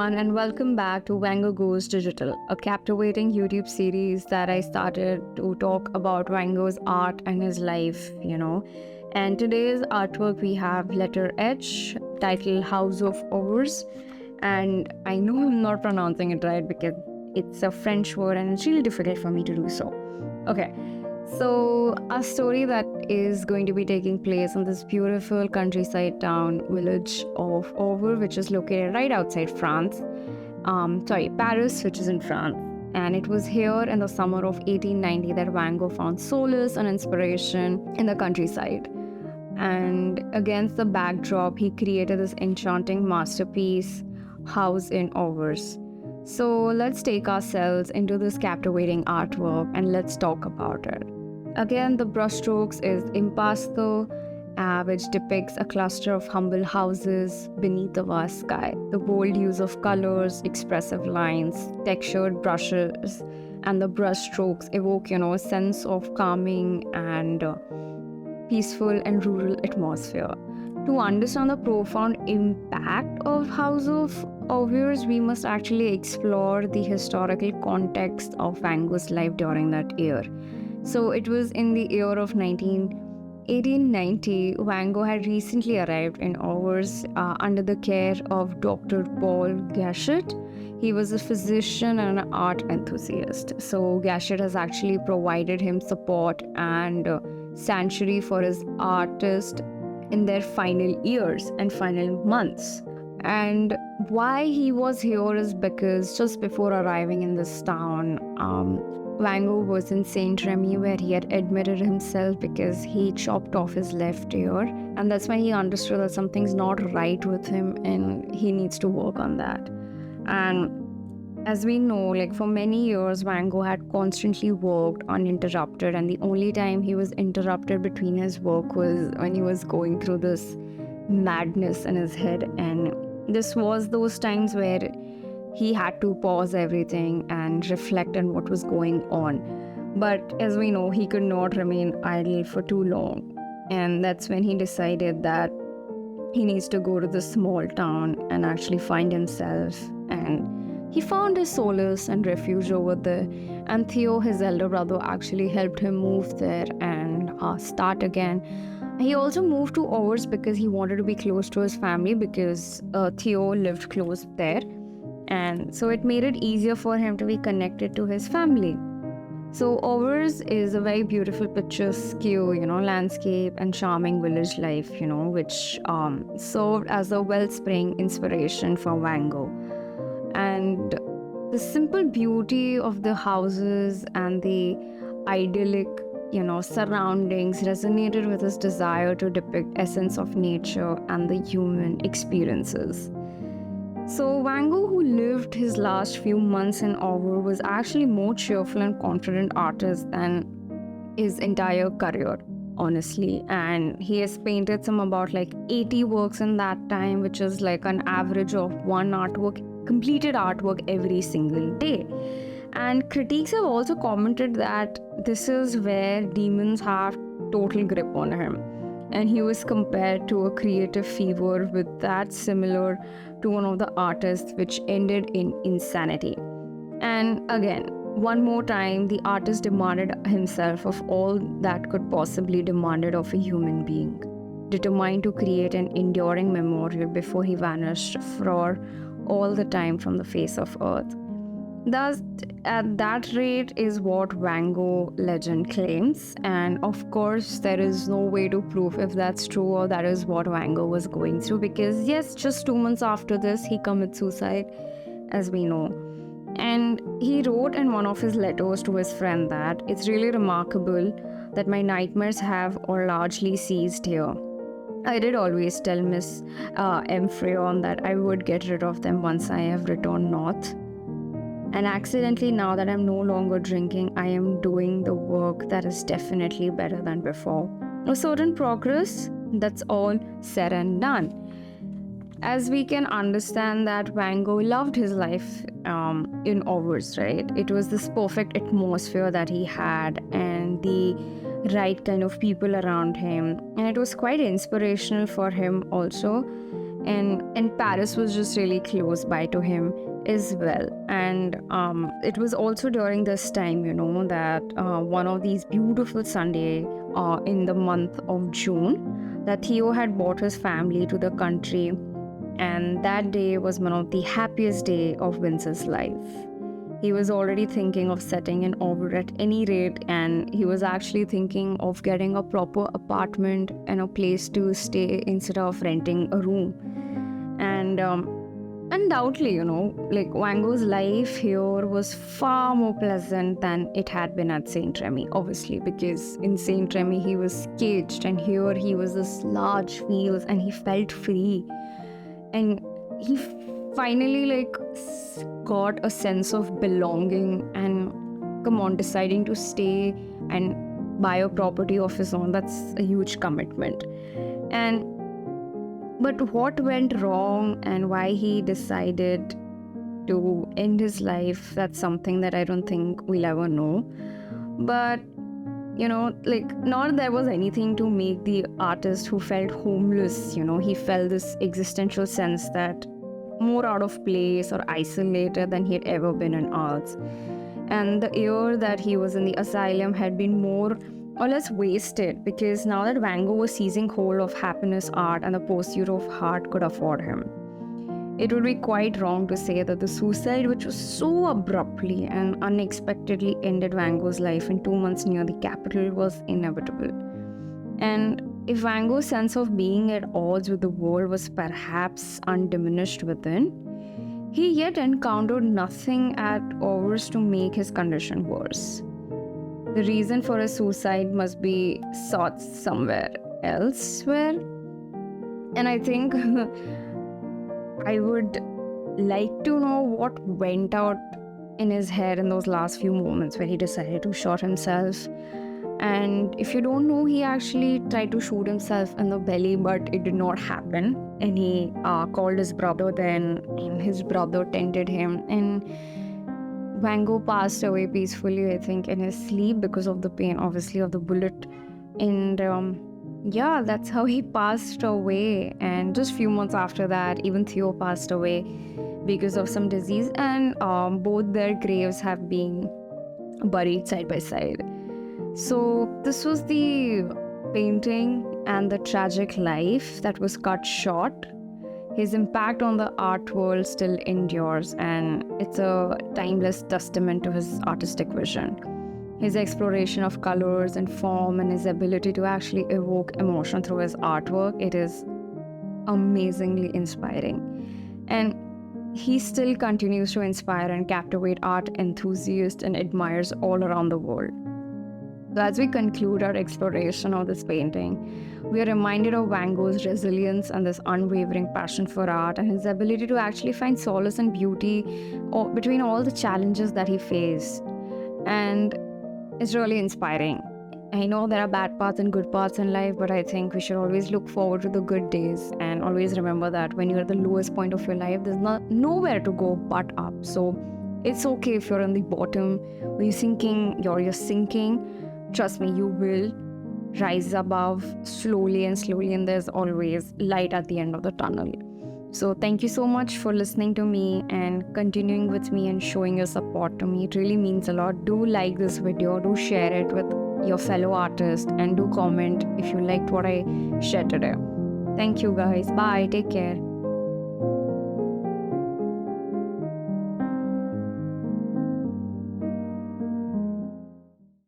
everyone, and welcome back to Van Gogh Goes Digital, a captivating YouTube series that I started to talk about Van Gogh's art and his life. And today's artwork we have letter H, titled House of Hours. And I know I'm not pronouncing it right because it's a French word and it's really difficult for me to do so. Okay, so, a story that is going to be taking place in this beautiful countryside town village of Auvers, which is located right outside France. Paris, which is in France. And it was here in the summer of 1890 that Van Gogh found solace and inspiration in the countryside. And against the backdrop, he created this enchanting masterpiece, House in Auvers. So let's take ourselves into this captivating artwork and let's talk about it. Again, the brushstrokes is impasto, which depicts a cluster of humble houses beneath the vast sky. The bold use of colors, expressive lines, textured brushes, and the brushstrokes evoke, a sense of calming and peaceful and rural atmosphere. To understand the profound impact of House of Auvers, we must actually explore the historical context of Van Gogh's life during that year. So it was in the year of 1890, Van Gogh had recently arrived in Auvers under the care of Dr. Paul Gachet. He was a physician and an art enthusiast. So Gachet has actually provided him support and sanctuary for his artists in their final years and final months. And why he was here is because just before arriving in this town, Van Gogh was in Saint Remy, where he had admitted himself because he chopped off his left ear, and that's when he understood that something's not right with him and he needs to work on that. And as we know, for many years, Van Gogh had constantly worked uninterrupted, and the only time he was interrupted between his work was when he was going through this madness in his head. And this was those times where he had to pause everything and reflect on what was going on. But as we know, he could not remain idle for too long. And that's when he decided that he needs to go to this small town and actually find himself. And he found his solace and refuge over there. And Theo, his elder brother, actually helped him move there and start again. He also moved to Auvers because he wanted to be close to his family, because Theo lived close there. And so it made it easier for him to be connected to his family. So Auvers is a very beautiful, picturesque, landscape and charming village life, which served as a wellspring inspiration for Van Gogh. And the simple beauty of the houses and the idyllic, surroundings resonated with his desire to depict essence of nature and the human experiences. So Van Gogh, who lived his last few months in Auvers, was actually more cheerful and confident artist than his entire career, honestly. And he has painted some about 80 works in that time, which is an average of one completed artwork every single day. And critics have also commented that this is where demons have total grip on him. And he was compared to a creative fever with that similar to one of the artists, which ended in insanity. And again, one more time, the artist demanded himself of all that could possibly demanded of a human being, determined to create an enduring memorial before he vanished for all the time from the face of earth. Thus, at that rate is what Van Gogh legend claims, and of course there is no way to prove if that's true or that is what Van Gogh was going through, because yes, just 2 months after this he commits suicide, as we know. And he wrote in one of his letters to his friend that it's really remarkable that my nightmares have or largely ceased here. I did always tell Miss M. Freon that I would get rid of them once I have returned north. And accidentally, now that I'm no longer drinking, I am doing the work that is definitely better than before. A certain progress, that's all said and done. As we can understand that Van Gogh loved his life in Auvers, right? It was this perfect atmosphere that he had and the right kind of people around him. And it was quite inspirational for him also, And Paris was just really close by to him as well. And it was also during this time, that one of these beautiful Sunday in the month of June, that Theo had brought his family to the country, and that day was one of the happiest day of Vince's life. He was already thinking of setting an orbit at any rate, and he was actually thinking of getting a proper apartment and a place to stay instead of renting a room. And undoubtedly, like Van Gogh's life here was far more pleasant than it had been at Saint Remy, obviously, because in Saint Remy he was caged, and here he was this large fields and he felt free. And he finally got a sense of belonging, and come on, deciding to stay and buy a property of his own, that's a huge commitment. And but what went wrong and why he decided to end his life, that's something that I don't think we'll ever know. But not there was anything to make the artist who felt homeless, he felt this existential sense that more out of place or isolated than he had ever been in arts. And the year that he was in the asylum had been more or less wasted, because now that Van Gogh was seizing hold of happiness, art, and the pursuit of art could afford him, it would be quite wrong to say that the suicide, which was so abruptly and unexpectedly ended Van Gogh's life in 2 months near the capital, was inevitable. And if Van Gogh's sense of being at odds with the world was perhaps undiminished within, he yet encountered nothing at overs to make his condition worse. The reason for his suicide must be sought somewhere elsewhere. And I think I would like to know what went out in his head in those last few moments when he decided to shoot himself. And if you don't know, he actually tried to shoot himself in the belly, but it did not happen. And he called his brother then, and his brother tended him. And Van Gogh passed away peacefully, I think, in his sleep because of the pain, obviously, of the bullet. And that's how he passed away. And just few months after that, even Theo passed away because of some disease. And both their graves have been buried side by side. So this was the painting and the tragic life that was cut short. His impact on the art world still endures, and it's a timeless testament to his artistic vision. His exploration of colors and form, and his ability to actually evoke emotion through his artwork, it is amazingly inspiring. And he still continues to inspire and captivate art enthusiasts and admirers all around the world. So as we conclude our exploration of this painting, we are reminded of Van Gogh's resilience and this unwavering passion for art, and his ability to actually find solace and beauty between all the challenges that he faced. And it's really inspiring. I know there are bad parts and good parts in life, but I think we should always look forward to the good days, and always remember that when you're at the lowest point of your life, there's nowhere to go but up. So it's okay if you're on the bottom, when you're sinking. Trust me, you will rise above slowly, and there's always light at the end of the tunnel. So thank you so much for listening to me and continuing with me and showing your support to me. It really means a lot. Do like this video, do share it with your fellow artists, and do comment if you liked what I shared today. Thank you guys. Bye. Take care.